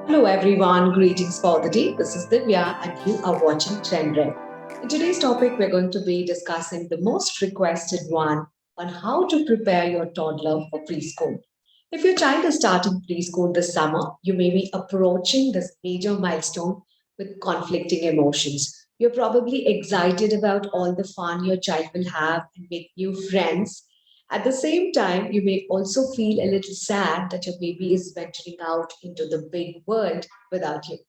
Hello everyone, greetings for the day. This is Divya and you are watching Trend. In today's topic, we're going to be discussing the most requested one on how to prepare your toddler for preschool. If your child is starting preschool this summer, you may be approaching this major milestone with conflicting emotions. You're probably excited about all the fun your child will have and make new friends. At the same time, you may also feel a little sad that your baby is venturing out into the big world without you.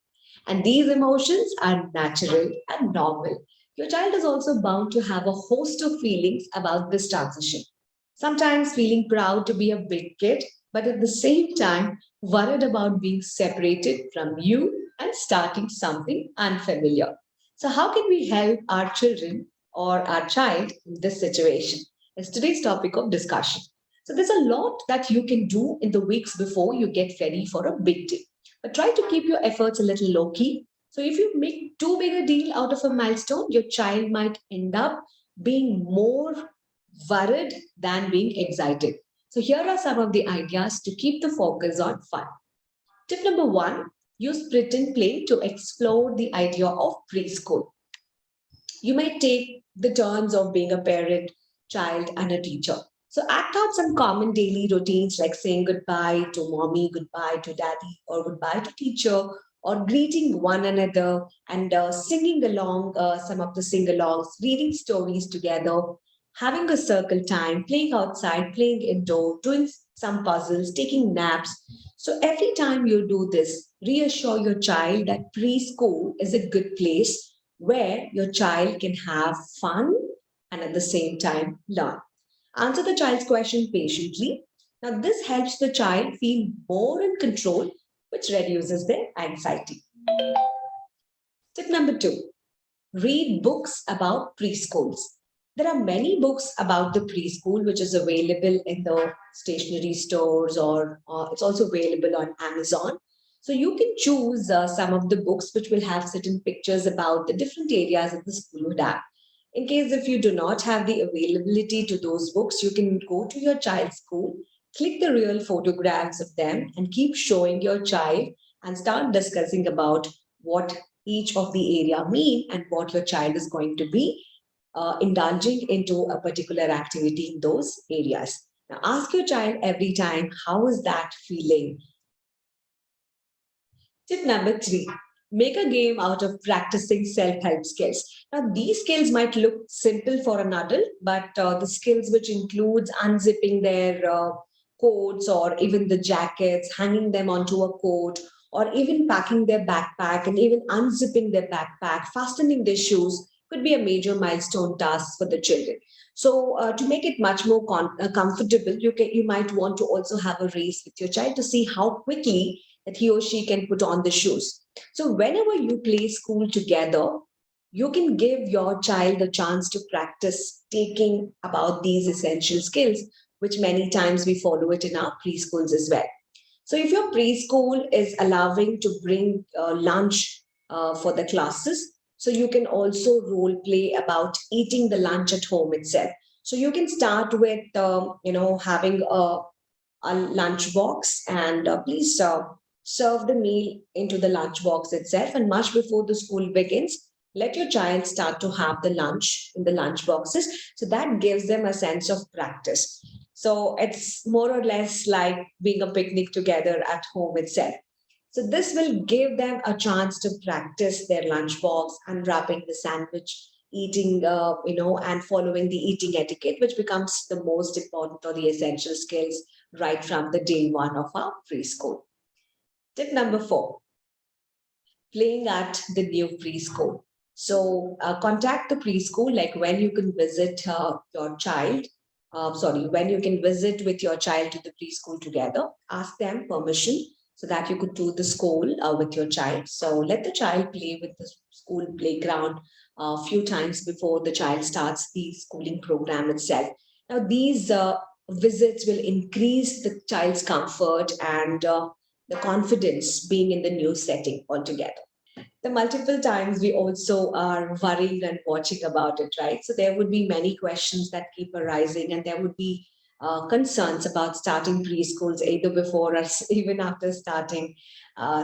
And these emotions are natural and normal. Your child is also bound to have a host of feelings about this transition. Sometimes feeling proud to be a big kid, but at the same time, worried about being separated from you and starting something unfamiliar. So, how can we help our children or our child in this situation? Is today's topic of discussion. So, there's a lot that you can do in the weeks before you get ready for a big day. But try to keep your efforts a little low key. So, if you make too big a deal out of a milestone, your child might end up being more worried than being excited. So, here are some of the ideas to keep the focus on fun. Tip number one, use pretend play to explore the idea of preschool. You might take the turns of being a parent, child, and a teacher. So act out some common daily routines like saying goodbye to mommy, goodbye to daddy, or goodbye to teacher, or greeting one another and singing along some of the sing-alongs, reading stories together, having a circle time, playing outside, playing indoor, doing some puzzles, taking naps. So every time you do this, reassure your child that preschool is a good place where your child can have fun and at the same time learn. Answer the child's question patiently. Now, this helps the child feel more in control, which reduces their anxiety. Tip number two, read books about preschools. There are many books about the preschool which is available in the stationery stores or it's also available on Amazon. So you can choose some of the books which will have certain pictures about the different areas that the school would have. In case if you do not have the availability to those books, you can go to your child's school, click the real photographs of them and keep showing your child and start discussing about what each of the area mean and what your child is going to be indulging into a particular activity in those areas. Now ask your child every time, how is that feeling? Tip number three, make a game out of practicing self-help skills. Now these skills might look simple for an adult, but the skills which includes unzipping their coats or even the jackets, hanging them onto a coat, or even packing their backpack and even unzipping their backpack, fastening their shoes could be a major milestone task for the children. So to make it much more comfortable, you might want to also have a race with your child to see how quickly that he or she can put on the shoes. So whenever you play school together, you can give your child a chance to practice taking about these essential skills, which many times we follow it in our preschools as well. So if your preschool is allowing to bring lunch for the classes, so you can also role play about eating the lunch at home itself. So you can start with having a lunch box and please serve the meal into the lunch box itself. And much before the school begins, let your child start to have the lunch in the lunch boxes. So that gives them a sense of practice. So it's more or less like being a picnic together at home itself. So this will give them a chance to practice their lunchbox, unwrapping the sandwich, eating, and following the eating etiquette, which becomes the most important or the essential skills right from the day one of our preschool. Tip number four, playing at the new preschool. So contact the preschool, like when you can visit your child. When you can visit with your child to the preschool together, ask them permission so that you could do the school with your child. So let the child play with the school playground a few times before the child starts the schooling program itself. Now, these visits will increase the child's comfort and the confidence being in the new setting altogether. The multiple times we also are worrying and watching about it, right? So there would be many questions that keep arising, and there would be concerns about starting preschools either before or even after starting.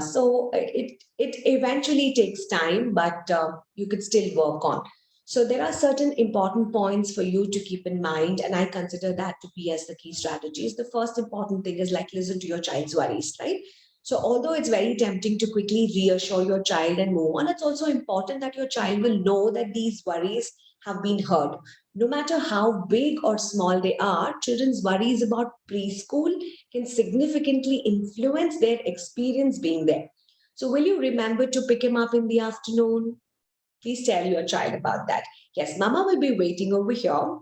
So it eventually takes time, but you could still work on. So there are certain important points for you to keep in mind, and I consider that to be as the key strategies. The first important thing is like listen to your child's worries, right? So although it's very tempting to quickly reassure your child and move on, it's also important that your child will know that these worries have been heard. No matter how big or small they are, children's worries about preschool can significantly influence their experience being there. So will you remember to pick him up in the afternoon? Please tell your child about that. Yes, Mama will be waiting over here,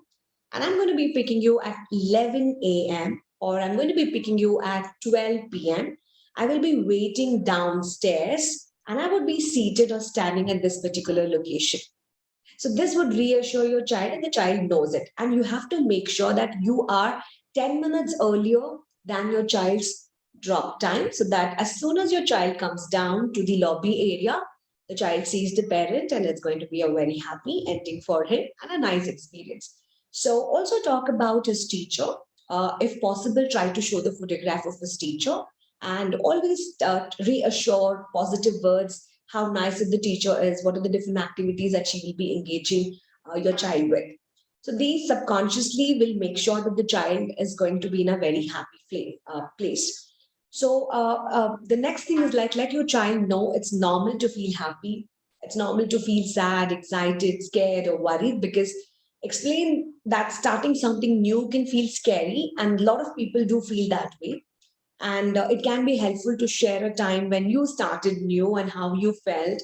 and I'm going to be picking you at 11 a.m. or I'm going to be picking you at 12 p.m. I will be waiting downstairs and I would be seated or standing at this particular location. So this would reassure your child and the child knows it. And you have to make sure that you are 10 minutes earlier than your child's drop time so that as soon as your child comes down to the lobby area, the child sees the parent and it's going to be a very happy ending for him and a nice experience. So also talk about his teacher. If possible, try to show the photograph of his teacher and always reassure positive words how nice the teacher is, what are the different activities that she will be engaging your child with. So these subconsciously will make sure that the child is going to be in a very happy place. So the next thing is like let your child know it's normal to feel happy. It's normal to feel sad, excited, scared, or worried because explain that starting something new can feel scary, and a lot of people do feel that way, and it can be helpful to share a time when you started new and how you felt,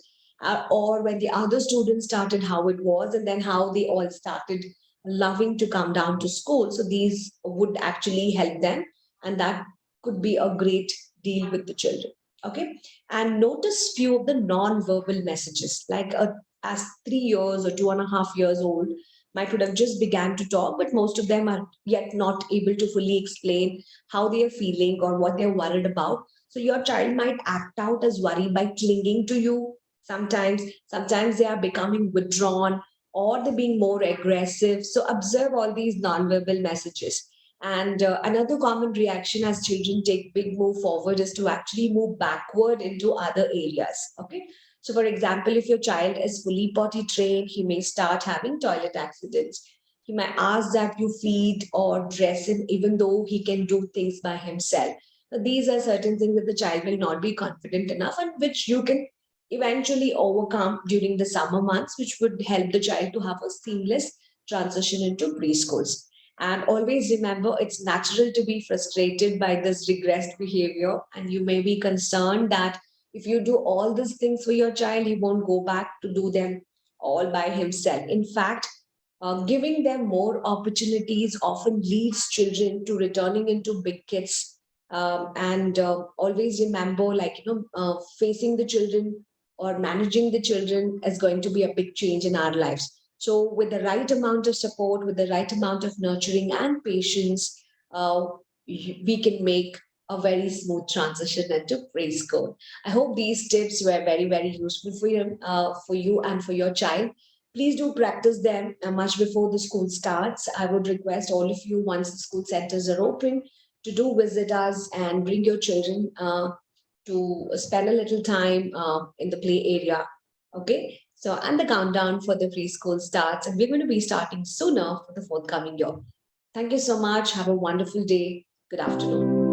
or when the other students started, how it was, and then how they all started loving to come down to school. So these would actually help them, and that could be a great deal with the children. Okay, and notice few of the non-verbal messages, like as 3 years or 2.5 years old might would have just began to talk, but most of them are yet not able to fully explain how they are feeling or what they're worried about. So your child might act out as worry by clinging to you. Sometimes they are becoming withdrawn or they're being more aggressive. So observe all these nonverbal messages. And another common reaction as children take big move forward is to actually move backward into other areas. Okay. So, for example, if your child is fully potty trained, he may start having toilet accidents. He might ask that you feed or dress him, even though he can do things by himself. So these are certain things that the child will not be confident enough, and which you can eventually overcome during the summer months, which would help the child to have a seamless transition into preschools. And always remember, it's natural to be frustrated by this regressed behavior, and you may be concerned that if you do all these things for your child, he won't go back to do them all by himself. In fact, giving them more opportunities often leads children to returning into big kids. And always remember, facing the children or managing the children is going to be a big change in our lives. So, with the right amount of support, with the right amount of nurturing and patience, uh, we can make a very smooth transition into preschool. I hope these tips were very, very useful for you and for your child. Please do practice them much before the school starts. I would request all of you, once the school centers are open, to do visit us and bring your children to spend a little time in the play area. Okay. So, and the countdown for the preschool starts, and we're going to be starting sooner for the forthcoming year. Thank you so much. Have a wonderful day. Good afternoon.